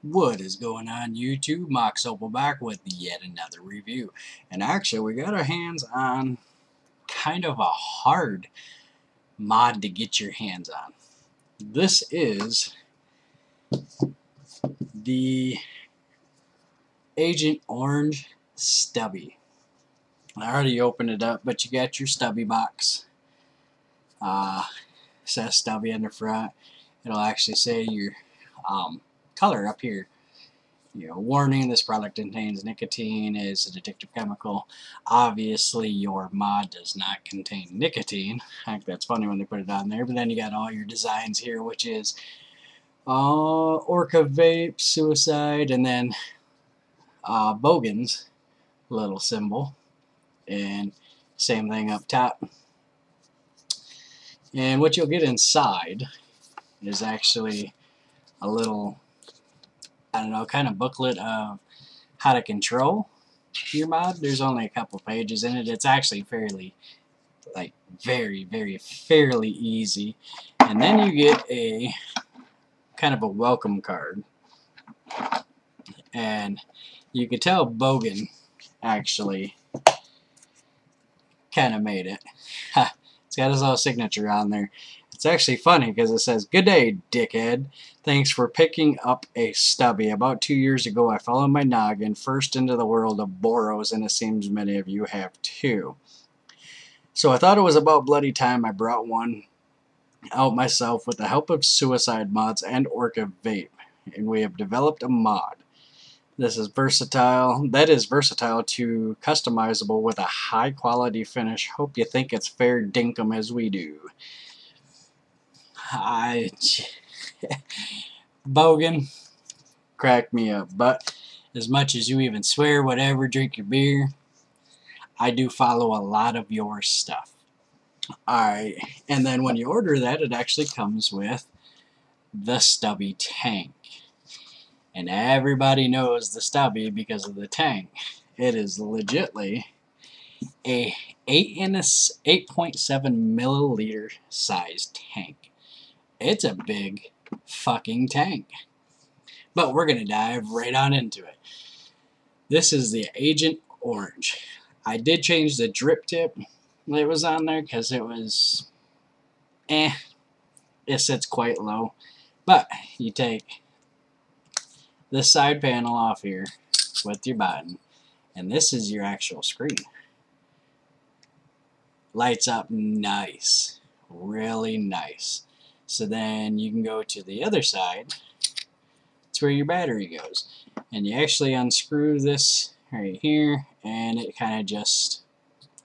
What is going on YouTube? Mox Opal back with yet another review. And actually we got our hands on kind of a hard mod to get your hands on. This is the Agent Orange Stubby. I already opened it up, but you got your Stubby box. Says Stubby on the front. It'll actually say your color up here. Warning, this product contains nicotine, is an addictive chemical. Obviously, your mod does not contain nicotine. I think that's funny when they put it on there. But then you got all your designs here, which is Orca Vape, Suicide, and then Bogan's little symbol. And same thing up top. And what you'll get inside is actually a little, I don't know, kind of booklet of how to control your mod. There's only a couple pages in it. It's actually fairly, fairly easy. And then you get a kind of a welcome card. And you can tell Bogan actually kind of made it. It's got his little signature on there. It's actually funny because it says, "Good day, dickhead. Thanks for picking up a Stubby. About 2 years ago, I fell on my noggin first into the world of boros, and it seems many of you have too. So I thought it was about bloody time I brought one out myself with the help of Suicide Mods and Orca Vape, and we have developed a mod. This is versatile. That is versatile to customizable with a high quality finish. Hope you think it's fair dinkum as we do." Bogan cracked me up, but as much as you even swear whatever, drink your beer, I do follow a lot of your stuff. Alright, and then when you order that, it actually comes with the Stubby tank. And everybody knows the Stubby because of the tank. It is legitly a 8.7 milliliter size tank. It's a big fucking tank. But we're going to dive right on into it. This is the Agent Orange. I did change the drip tip that was on there because it was it sits quite low. But you take this side panel off here with your button, and this is your actual screen. Lights up nice, really nice. So then you can go to the other side. It's where your battery goes, and you actually unscrew this right here, and it kind of just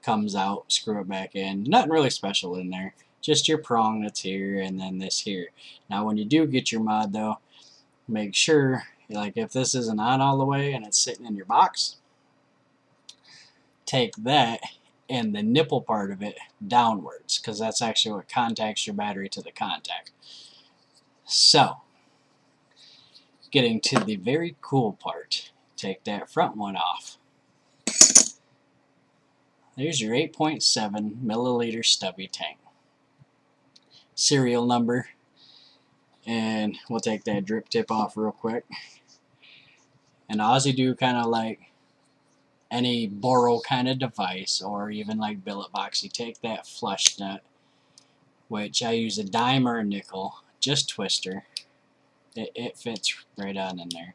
comes out. Screw it back in. Nothing really special in there, just your prong that's here, and then this here. Now when you do get your mod though, make sure, like, if this isn't on all the way and it's sitting in your box, take that and the nipple part of it downwards, because that's actually what contacts your battery to the contact. So, getting to the very cool part, take that front one off. There's your 8.7 milliliter Stubby tank. Serial number, and we'll take that drip tip off real quick. And Aussie do kind of like any Boro kind of device, or even like billet box, you take that flush nut, which I use a dime or a nickel, just twister. It fits right on in there.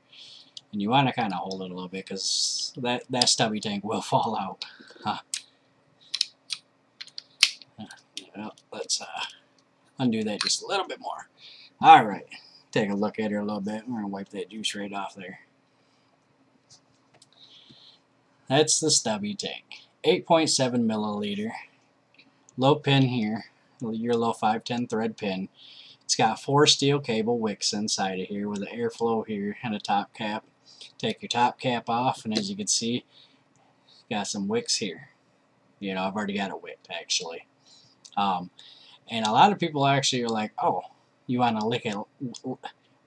And you want to kind of hold it a little bit because that Stubby tank will fall out. Well, let's undo that just a little bit more. Alright, take a look at her a little bit. We're going to wipe that juice right off there. That's the Stubby tank. 8.7 milliliter. Low pin here. Your low 510 thread pin. It's got 4 steel cable wicks inside of here with an airflow here and a top cap. Take your top cap off, and as you can see, got some wicks here. I've already got it wicked actually. And a lot of people actually are like, "Oh, you want to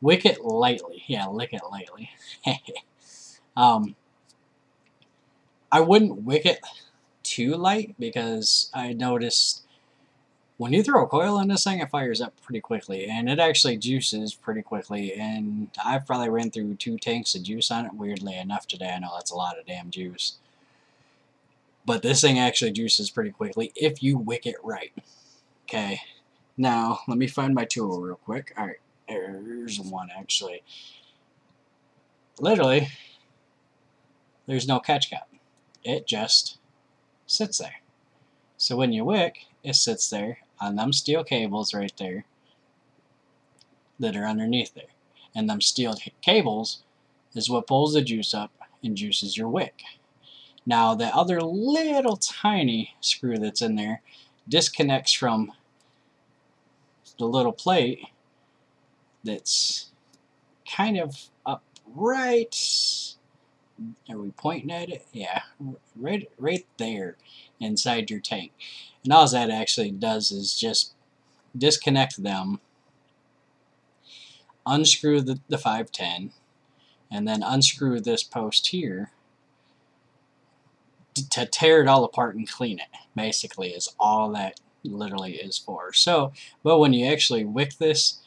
wick it lightly." Yeah, lick it lightly. I wouldn't wick it too light because I noticed When you throw a coil in this thing, it fires up pretty quickly, and it actually juices pretty quickly, and I've probably ran through 2 tanks of juice on it, weirdly enough today. I know that's a lot of damn juice. But this thing actually juices pretty quickly if you wick it right. Okay, now let me find my tool real quick. Alright, there's one actually. Literally, there's no catch cap. It just sits there. So when you wick, it sits there on them steel cables right there that are underneath there. And them steel cables is what pulls the juice up and juices your wick. Now the other little tiny screw that's in there disconnects from the little plate that's kind of up right. Are we pointing at it? Yeah, right there inside your tank. And all that actually does is just disconnect them, unscrew the 510, and then unscrew this post here to tear it all apart and clean it, basically, is all that literally is for. So, but when you actually wick this,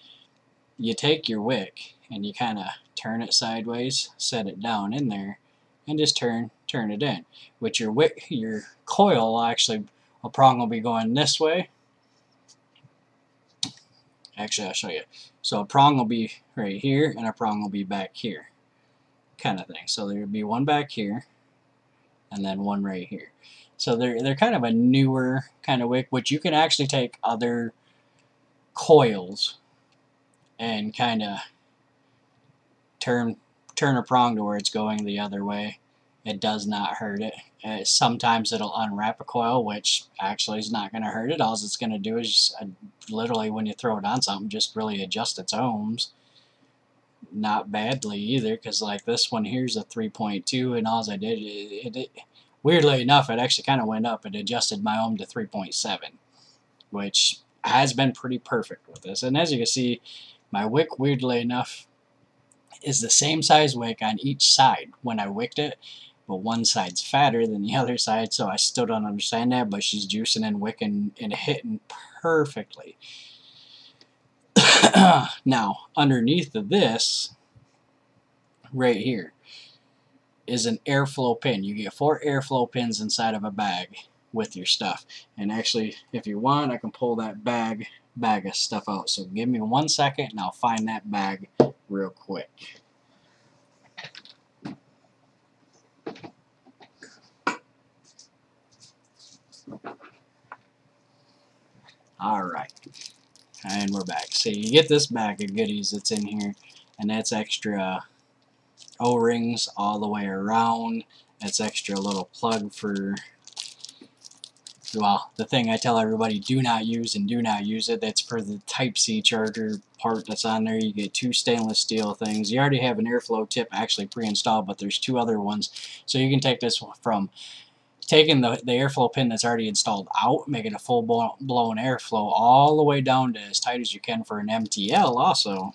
you take your wick and you kind of turn it sideways, set it down in there, and just turn it in. Which your wick, your coil will actually, a prong will be going this way. Actually, I'll show you. So a prong will be right here, and a prong will be back here, kind of thing. So there will be one back here, and then one right here. So they're kind of a newer kind of wick, which you can actually take other coils and kind of turn a prong to where it's going the other way. It does not hurt it. Sometimes it'll unwrap a coil, which actually is not going to hurt it. All it's going to do is just, literally, when you throw it on something, just really adjust its ohms. Not badly either, because like this one here's a 3.2, and all I did, it weirdly enough, it actually kind of went up. It adjusted my ohm to 3.7, which has been pretty perfect with this. And as you can see, my wick, weirdly enough, is the same size wick on each side when I wicked it, but one side's fatter than the other side, so I still don't understand that, but she's juicing and wicking and hitting perfectly. Now, underneath of this, right here, is an airflow pin. You get 4 airflow pins inside of a bag with your stuff. And actually, if you want, I can pull that bag of stuff out. So give me 1 second and I'll find that bag real quick. Alright, and we're back. So you get this bag of goodies that's in here, and that's extra O-rings all the way around. That's extra little plug for, well, the thing I tell everybody do not use and do not use it. That's for the Type-C charger part that's on there. You get 2 stainless steel things. You already have an airflow tip actually pre-installed, but there's 2 other ones. So you can take this from taking the airflow pin that's already installed out, making a full blown airflow all the way down to as tight as you can for an MTL. Also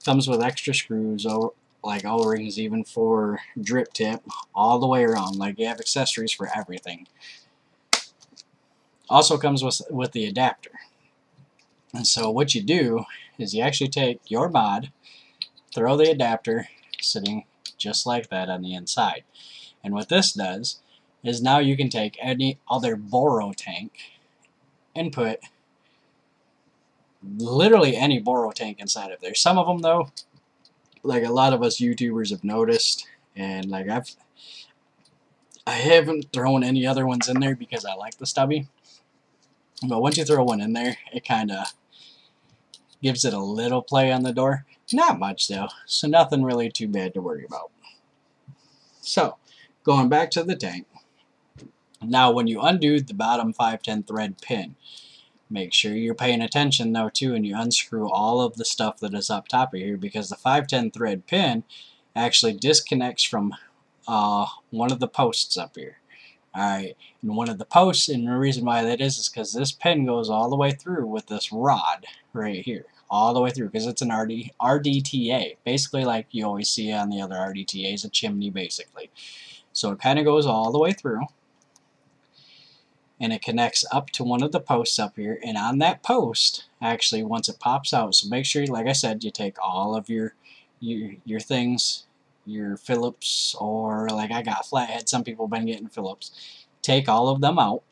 comes with extra screws, like O-rings, even for drip tip, all the way around. Like, you have accessories for everything. Also comes with the adapter. And so what you do is you actually take your mod, throw the adapter sitting just like that on the inside. And what this does is now you can take any other Boro tank and put literally any Boro tank inside of there. Some of them, though, like a lot of us YouTubers have noticed, and like I haven't thrown any other ones in there because I like the Stubby. But once you throw one in there, it kind of gives it a little play on the door. Not much, though, so nothing really too bad to worry about. So, going back to the tank. Now, when you undo the bottom 510 thread pin, make sure you're paying attention, though, too, and you unscrew all of the stuff that is up top of here, because the 510 thread pin actually disconnects from one of the posts up here. Alright, and one of the posts, and the reason why that is because this pin goes all the way through with this rod right here. All the way through, because it's an RDTA. Basically, like you always see on the other RDTAs, a chimney, basically. So it kind of goes all the way through. and it connects up to one of the posts up here, and on that post, actually, once it pops out, so make sure, like I said, you take all of your things, your Phillips, or like I got flathead, some people have been getting Phillips, take all of them out,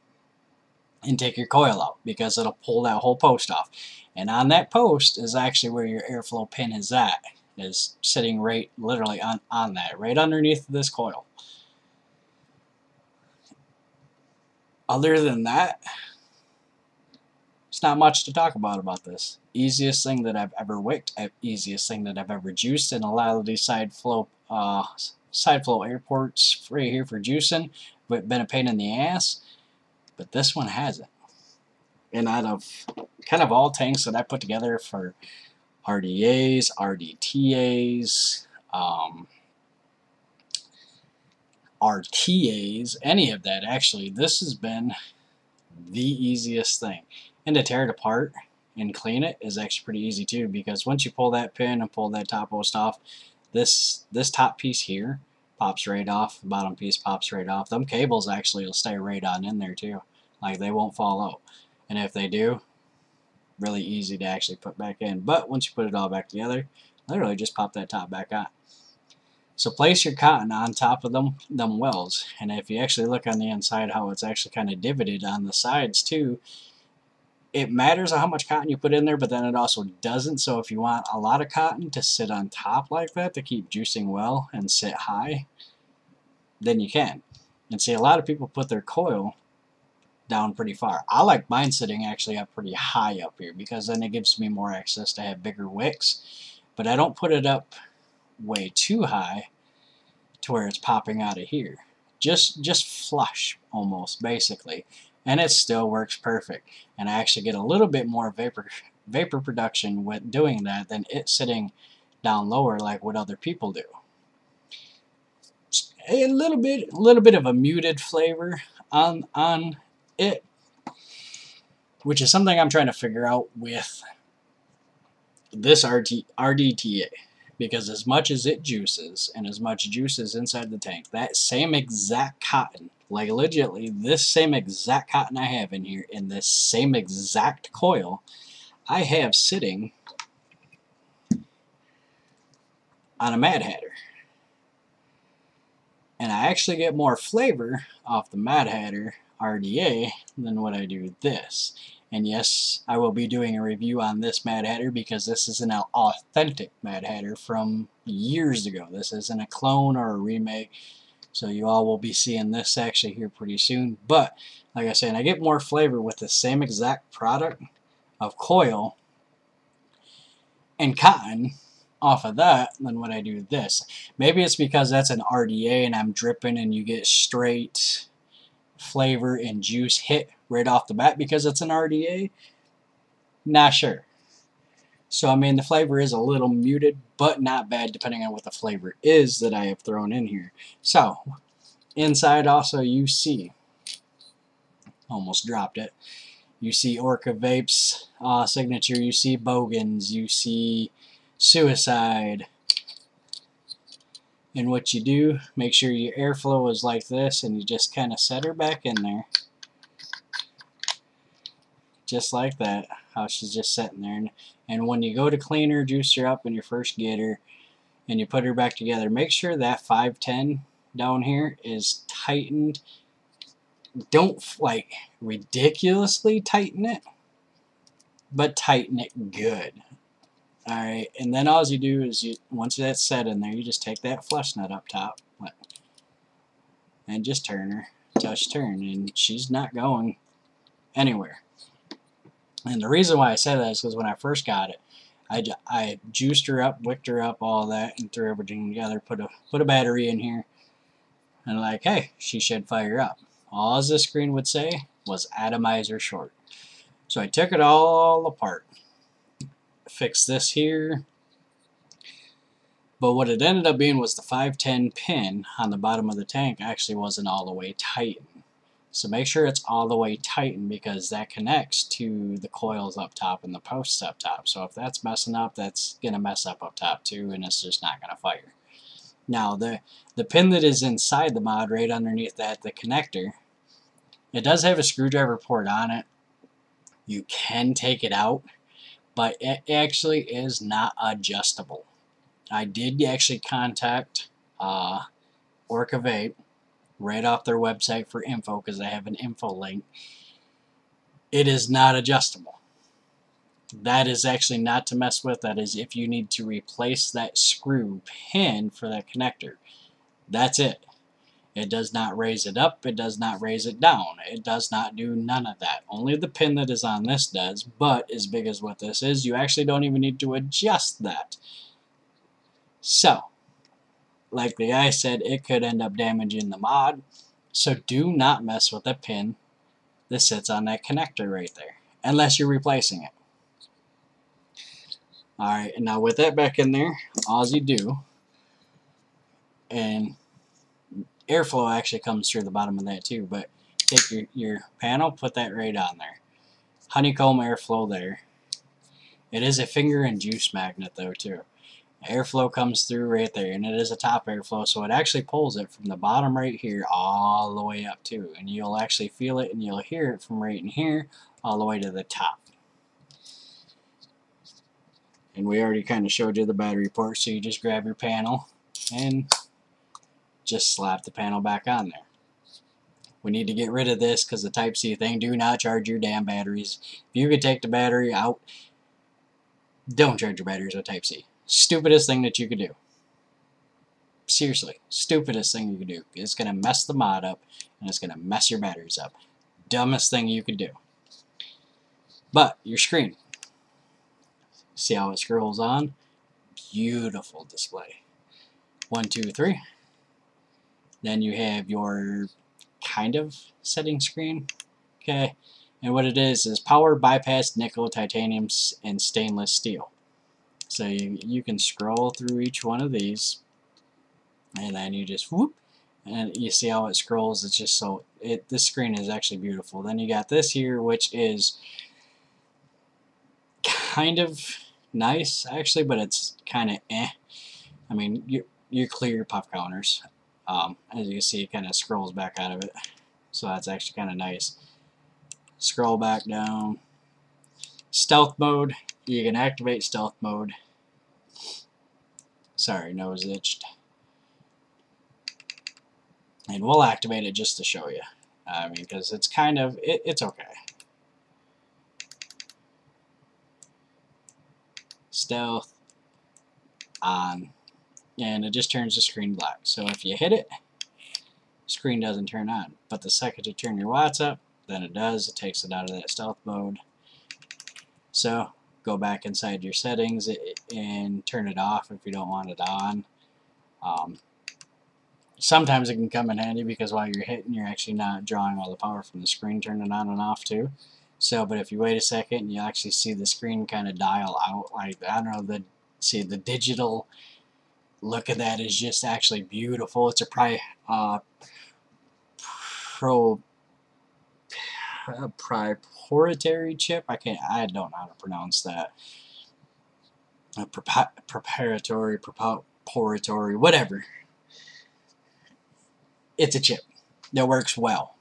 and take your coil out, because it'll pull that whole post off. And on that post is actually where your airflow pin is at, is sitting right, literally on that, right underneath this coil. Other than that, it's not much to talk about this. Easiest thing that I've ever wicked, easiest thing that I've ever juiced, and a lot of these side flow airports right here for juicing, but been a pain in the ass. But this one hasn't. And out of kind of all tanks that I put together for RDAs, RDTAs, RTAs, any of that, actually, this has been the easiest thing. And to tear it apart and clean it is actually pretty easy too, because once you pull that pin and pull that top post off, this top piece here pops right off, the bottom piece pops right off. Them cables actually will stay right on in there too, like they won't fall out. And if they do, really easy to actually put back in. But once you put it all back together, literally just pop that top back on. So place your cotton on top of them wells, and if you actually look on the inside how it's actually kind of divoted on the sides too, it matters how much cotton you put in there, but then it also doesn't. So if you want a lot of cotton to sit on top like that to keep juicing well and sit high, then you can. And see, a lot of people put their coil down pretty far. I like mine sitting actually up pretty high up here, because then it gives me more access to have bigger wicks. But I don't put it up way too high to where it's popping out of here. Just flush almost, basically. And it still works perfect. And I actually get a little bit more vapor production with doing that than it sitting down lower like what other people do. A little bit of a muted flavor on it, which is something I'm trying to figure out with this RDTA. Because as much as it juices, and as much juice is inside the tank, that same exact cotton, like legitimately this same exact cotton I have in here, in this same exact coil, I have sitting on a Mad Hatter. And I actually get more flavor off the Mad Hatter RDA than what I do with this. And yes, I will be doing a review on this Mad Hatter, because this is an authentic Mad Hatter from years ago. This isn't a clone or a remake, so you all will be seeing this actually here pretty soon. But like I said, I get more flavor with the same exact product of coil and cotton off of that than what I do with this. Maybe it's because that's an RDA and I'm dripping and you get straight flavor and juice hit right off the bat because it's an RDA. Not sure. So I mean, the flavor is a little muted, but not bad depending on what the flavor is that I have thrown in here. So inside also you see, almost dropped it, you see Orca Vape's signature, you see Bogan's, you see Suicide. And what you do, make sure your airflow is like this, and you just kind of set her back in there. Just like that, how she's just sitting there. And when you go to clean her, juice her up when you first get her, and you put her back together, make sure that 510 down here is tightened. Don't like ridiculously tighten it, but tighten it good. Alright, and then all you do is, once that's set in there, you just take that flush nut up top and just turn her, touch turn, and she's not going anywhere. And the reason why I said that is because when I first got it, I juiced her up, wicked her up, all that, and threw everything together, put a battery in here, and like, hey, she should fire up. All this screen would say was atomizer short. So I took it all apart. Fix this here, but what it ended up being was the 510 pin on the bottom of the tank actually wasn't all the way tightened. So make sure it's all the way tightened, because that connects to the coils up top and the posts up top. So if that's messing up, that's going to mess up top too, and it's just not going to fire. Now the pin that is inside the mod, right underneath that, the connector, It does have a screwdriver port on it. You can take it out, but it actually is not adjustable. I did actually contact Orca Vape right off their website for info because they have an info link. It is not adjustable. That is actually not to mess with. That is if you need to replace that screw pin for that connector. That's it. It does not raise it up. It does not raise it down. It does not do none of that. Only the pin that is on this does, but as big as what this is, you actually don't even need to adjust that. So, like the guy said, it could end up damaging the mod. So do not mess with the pin that sits on that connector right there, unless you're replacing it. Alright, and now with that back in there, all you do, and airflow actually comes through the bottom of that too, but take your panel, put that right on there. Honeycomb airflow there. It is a finger and juice magnet though too. Airflow comes through right there, and it is a top airflow, so it actually pulls it from the bottom right here all the way up too, and you'll actually feel it and you'll hear it from right in here all the way to the top. And we already kind of showed you the battery port, so you just grab your panel and just slap the panel back on there. We need to get rid of this because the Type-C thing, do not charge your damn batteries. If you could take the battery out, don't charge your batteries with Type-C. Stupidest thing that you could do. Seriously, stupidest thing you could do. It's going to mess the mod up, and it's going to mess your batteries up. Dumbest thing you could do. But, your screen. See how it scrolls on? Beautiful display. 1, 2, 3. Then you have your kind of setting screen. Okay. And what it is power bypass nickel, titanium, and stainless steel. So you can scroll through each one of these, and then you just whoop, and you see how it scrolls. It's just so this screen is actually beautiful. Then you got this here, which is kind of nice actually, but it's kind of eh. I mean, you clear your puff counters. As you can see, it kind of scrolls back out of it, so that's actually kind of nice. Scroll back down. Stealth mode. You can activate stealth mode. Sorry, nose itched. And we'll activate it just to show you. I mean, because it's kind of, it's okay. Stealth on. And it just turns the screen black. So if you hit it, screen doesn't turn on. But the second you turn your watts up, then it does. It takes it out of that stealth mode. So go back inside your settings and turn it off if you don't want it on. Sometimes it can come in handy because while you're hitting, you're actually not drawing all the power from the screen, turning on and off too. So, but if you wait a second and you actually see the screen kind of dial out, like, I don't know, the digital look of that is just actually beautiful. It's a proprietary chip. I don't know how to pronounce that. Proprietary, whatever. It's a chip that works well.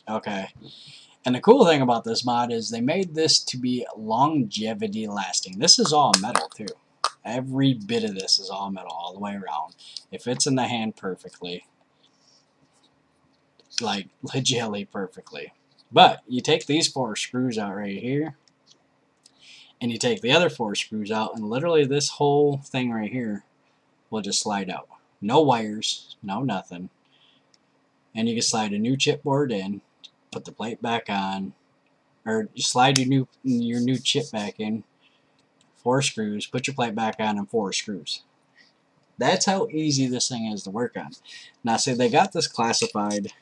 Okay. And the cool thing about this mod is they made this to be longevity lasting. This is all metal too. Every bit of this is all metal all the way around. It fits in the hand perfectly. Like, legitly perfectly. But you take these 4 screws out right here, and you take the other 4 screws out, and literally this whole thing right here will just slide out. No wires, no nothing. And you can slide a new chipboard in, put the plate back on, or you slide your new chip back in, 4 screws, put your plate back on, and 4 screws. That's how easy this thing is to work on. Now, say they got this classified,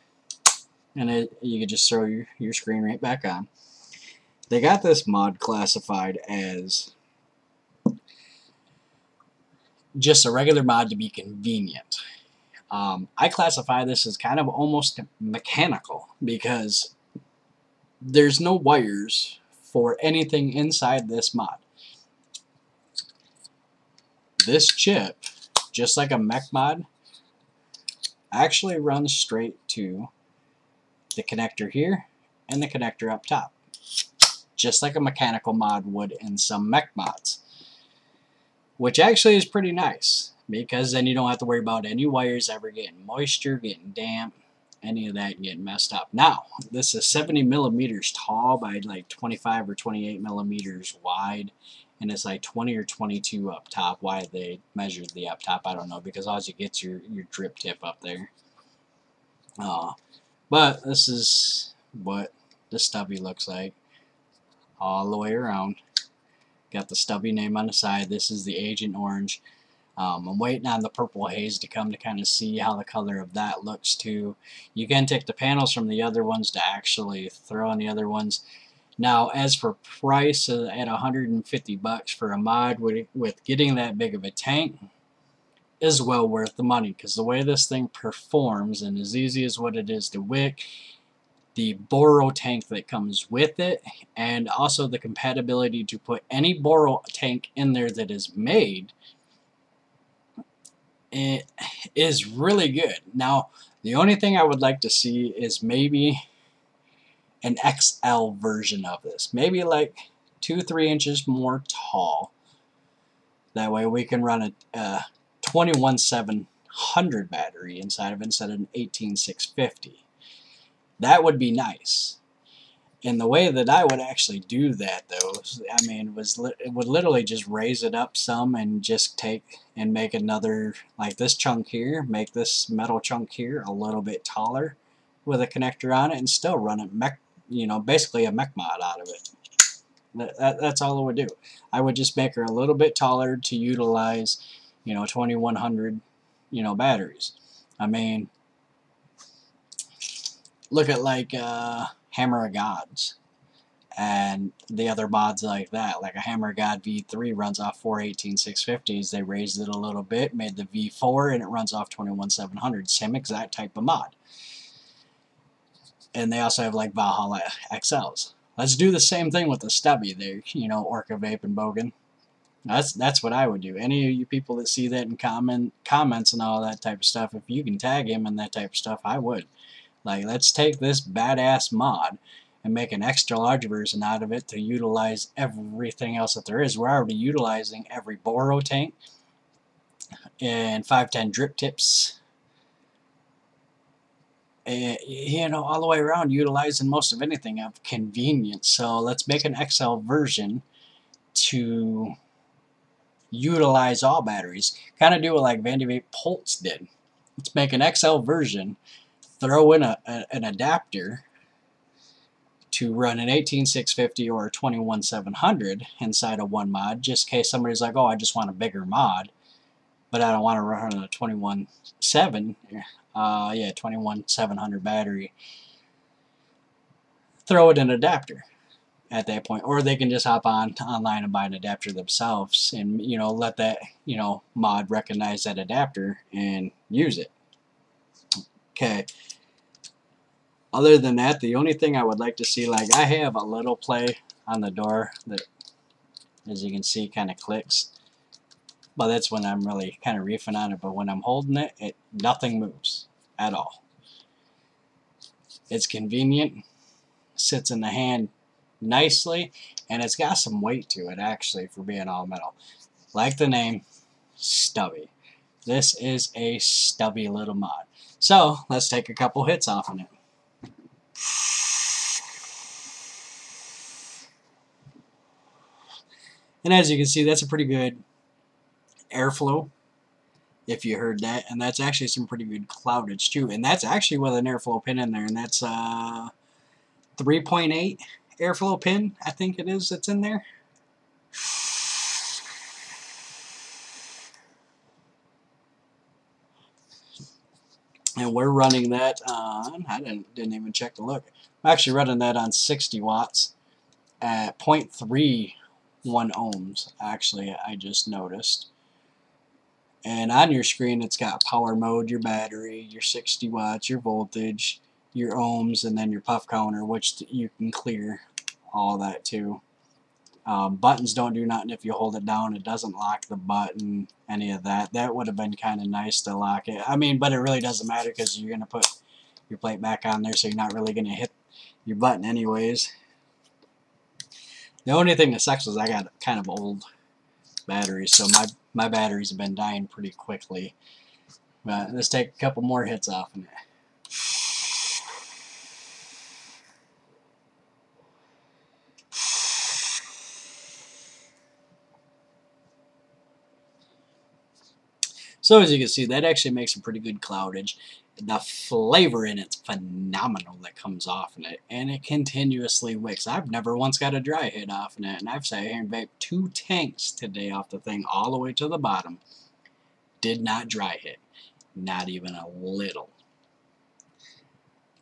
and you can just throw your screen right back on. They got this mod classified as just a regular mod to be convenient. I classify this as kind of almost mechanical because there's no wires for anything inside this mod. This chip, just like a mech mod, actually runs straight to the connector here and the connector up top, just like a mechanical mod would in some mech mods, which actually is pretty nice, because then you don't have to worry about any wires ever getting moisture, getting damp, any of that getting messed up. Now, this is 70 millimeters tall by like 25 or 28 millimeters wide, and it's like 20 or 22 up top. Why they measured the up top, I don't know, because all you get's your drip tip up there. But this is what the Stubby looks like all the way around. Got the Stubby name on the side. This is the Agent Orange. I'm waiting on the purple haze to come to kind of see how the color of that looks too. You can take the panels from the other ones to actually throw on the other ones. Now, as for price, at 150 bucks for a mod with getting that big of a tank is well worth the money, because the way this thing performs, and as easy as what it is to wick, the Boro tank that comes with it, and also the compatibility to put any Boro tank in there that is made, it is really good. Now, the only thing I would like to see is maybe an XL version of this. Maybe like 2-3 inches more tall. That way we can run a 21700 battery inside of it instead of an 18650. That would be nice. And the way that I would actually do that, though, I mean, it would literally just raise it up some and just take and make another, like this chunk here, make this metal chunk here a little bit taller with a connector on it, and still run it mech, you know, basically a mech mod out of it. That's all it would do. I would just make her a little bit taller to utilize, you know, 2100, you know, batteries. I mean, look at like Hammer of Gods and the other mods like that. Like a Hammer of God V3 runs off 4 18650s. They raised it a little bit, made the V4, and it runs off 21700. Same exact type of mod. And they also have like Valhalla XLs. Let's do the same thing with the Stubby there, you know, Orca Vape and Bogan. That's what I would do. Any of you people that see that in comments and all that type of stuff, if you can tag him and that type of stuff, I would. Like, let's take this badass mod and make an extra large version out of it to utilize everything else that there is. We're already utilizing every Boro tank and 510 drip tips. And, you know, all the way around, utilizing most of anything of convenience. So let's make an XL version to utilize all batteries. Kind of do what like Vandy Vape Pulse did. Let's make an XL version, throw in an adapter to run an 18650 or a 21700 inside of one mod, just in case somebody's like, oh, I just want a bigger mod, but I don't want to run a 21700 battery. Throw it in an adapter at that point, or they can just hop online and buy an adapter themselves, and you know, let that, you know, mod recognize that adapter and use it. Okay. Other than that, the only thing I would like to see, like I have a little play on the door that, as you can see, kind of clicks. But that's when I'm really kind of reefing on it. But when I'm holding it, nothing moves at all. It's convenient, sits in the hand nicely, and it's got some weight to it actually for being all metal. Like the name, Stubby. This is a stubby little mod. So let's take a couple hits off on it. And as you can see, that's a pretty good airflow, if you heard that. And that's actually some pretty good cloudage too. And that's actually with an airflow pin in there. And that's 3.8 airflow pin, I think it is, that's in there. And we're running that on, I didn't even check the look. I'm actually running that on 60 watts at 0.31 ohms, actually, I just noticed. And on your screen, it's got power mode, your battery, your 60 watts, your voltage, your ohms, and then your puff counter, which you can clear all that too. Buttons don't do nothing if you hold it down. It doesn't lock the button, any of that. That would have been kind of nice to lock it. I mean, but it really doesn't matter because you're going to put your plate back on there, so you're not really going to hit your button anyways. The only thing that sucks is I got kind of old batteries, so my batteries have been dying pretty quickly. But let's take a couple more hits off in it. So as you can see, that actually makes a pretty good cloudage. The flavor in it's phenomenal that comes off in it, and it continuously wicks. I've never once got a dry hit off in it, and I've sat here and vaped 2 tanks today off the thing all the way to the bottom. Did not dry hit, not even a little.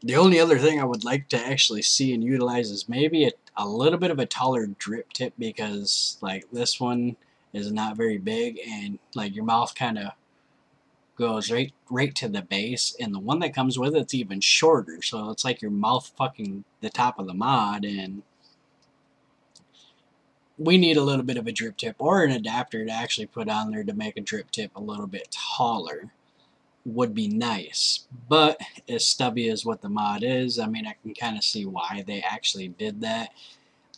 The only other thing I would like to actually see and utilize is maybe a little bit of a taller drip tip, because like this one is not very big, and like your mouth kind of goes right to the base, and the one that comes with it's even shorter, so it's like your mouth fucking the top of the mod, and we need a little bit of a drip tip or an adapter to actually put on there to make a drip tip a little bit taller. Would be nice, but as stubby as what the mod is, I mean, I can kind of see why they actually did that.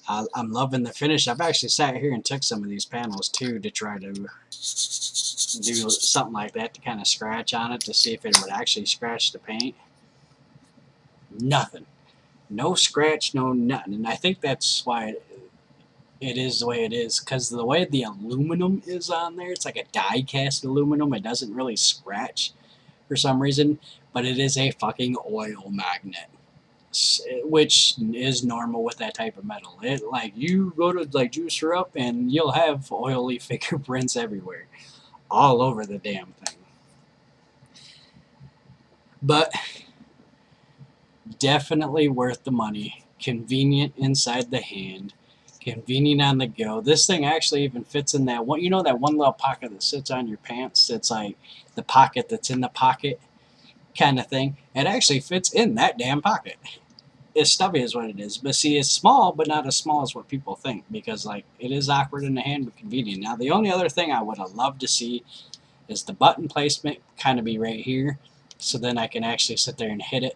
I'm loving the finish. I've actually sat here and took some of these panels too to try to do something like that, to kind of scratch on it to see if it would actually scratch the paint. Nothing. No scratch, no nothing. And I think that's why it is the way it is, because the way the aluminum is on there, it's like a die cast aluminum. It doesn't really scratch for some reason, but it is a fucking oil magnet, which is normal with that type of metal. It, like, you go to like juice her up and you'll have oily fingerprints everywhere, all over the damn thing. But definitely worth the money. Convenient inside the hand, convenient on the go. This thing actually even fits in that one, you know, that one little pocket that sits on your pants. It's like the pocket that's in the pocket kind of thing. It actually fits in that damn pocket. It's stubby is what it is, but see, it's small, but not as small as what people think, because like it is awkward in the hand but convenient. Now the only other thing I would have loved to see is the button placement kind of be right here, so then I can actually sit there and hitting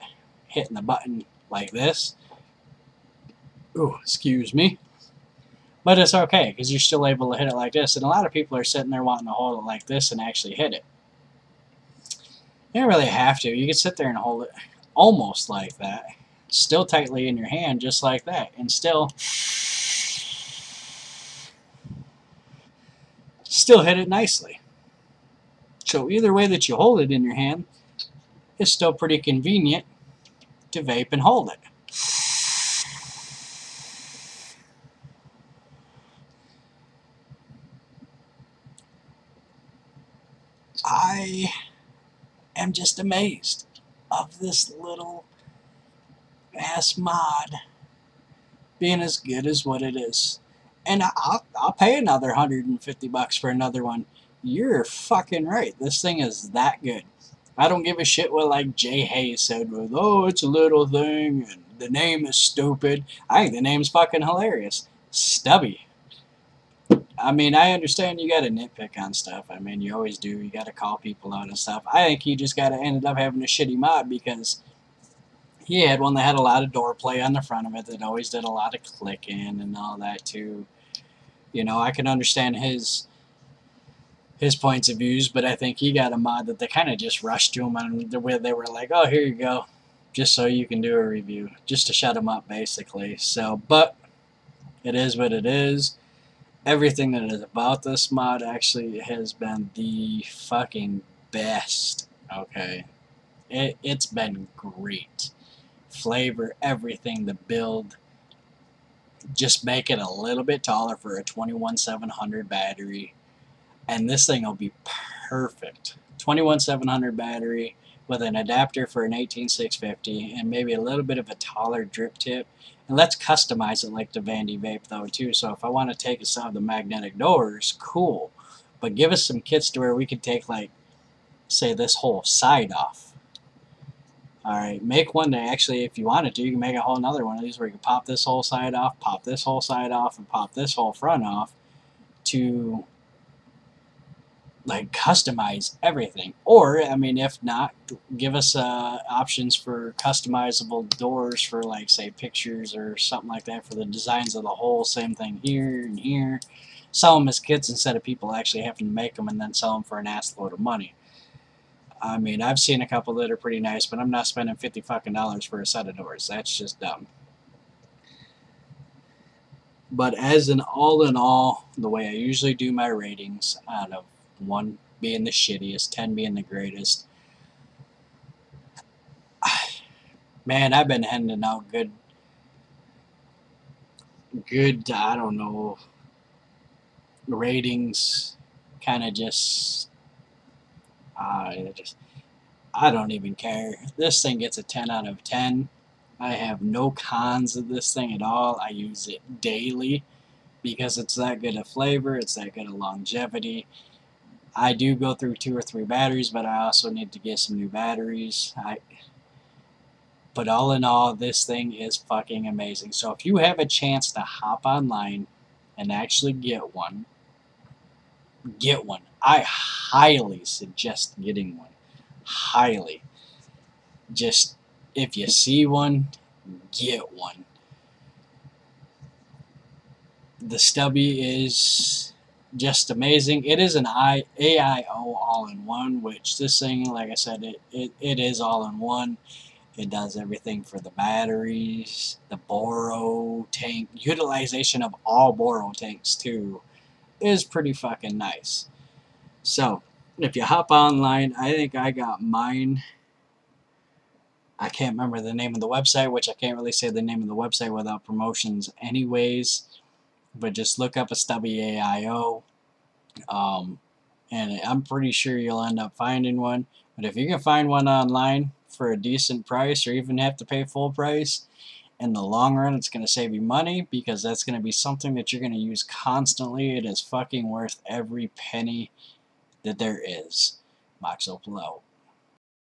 the button like this. Ooh, excuse me. But it's okay, because you're still able to hit it like this, and a lot of people are sitting there wanting to hold it like this and actually hit it. You don't really have to. You can sit there and hold it almost like that, still tightly in your hand, just like that, and still hit it nicely. So either way that you hold it in your hand, it's still pretty convenient to vape and hold it. I am just amazed of this little ass mod being as good as what it is. And I'll pay another $150 for another one. You're fucking right. This thing is that good. I don't give a shit what like Jay Hayes said with, oh, it's a little thing and the name is stupid. I think the name's fucking hilarious. Stubby. I mean, I understand you gotta nitpick on stuff. I mean, you always do. You gotta call people out and stuff. I think he just gotta ended up having a shitty mod, because he had one that had a lot of door play on the front of it that always did a lot of clicking and all that too. You know, I can understand his points of views, but I think he got a mod that they kind of just rushed to him, and the way they were like, oh, here you go, just so you can do a review, just to shut him up, basically. So, but it is what it is. Everything that is about this mod actually has been the fucking best, okay? It's been great. Flavor, everything, the build. Just make it a little bit taller for a 21700 battery, and this thing will be perfect. 21700 battery with an adapter for an 18650 and maybe a little bit of a taller drip tip. And let's customize it like the Vandy Vape though too. So if I want to take us out of the magnetic doors, cool. But give us some kits to where we could take, like, say this whole side off. Alright, make one that actually, if you wanted to, you can make a whole another one of these where you can pop this whole side off, pop this whole side off, and pop this whole front off to like customize everything. Or I mean, if not, give us options for customizable doors for, like, say, pictures or something like that for the designs of the whole. Same thing here and here. Sell them as kits instead of people actually having to make them and then sell them for an ass load of money. I mean, I've seen a couple that are pretty nice, but I'm not spending $50 fucking for a set of doors. That's just dumb. But as an all in all, the way I usually do my ratings, out of 1 being the shittiest, 10 being the greatest, man, I've been handing out good, I don't know, ratings. Kind of just, I don't even care. This thing gets a 10 out of 10. I have no cons of this thing at all. I use it daily because it's that good of flavor, it's that good of longevity. I do go through 2 or 3 batteries, but I also need to get some new batteries. But all in all, this thing is fucking amazing. So if you have a chance to hop online and actually get one, get one. I highly suggest getting one. Highly. Just, if you see one, get one. The Stubby is just amazing. It is an AIO all-in-one, which this thing, like I said, it is all-in-one. It does everything for the batteries, the Boro tank. Utilization of all Boro tanks, too, is pretty fucking nice. So, if you hop online, I think I got mine. I can't remember the name of the website, which I can't really say the name of the website without promotions anyways. But just look up a Stubby-AIO. And I'm pretty sure you'll end up finding one. But if you can find one online for a decent price, or even have to pay full price, in the long run it's going to save you money, because that's going to be something that you're going to use constantly. It is fucking worth every penny that there is. Moxo Pillow.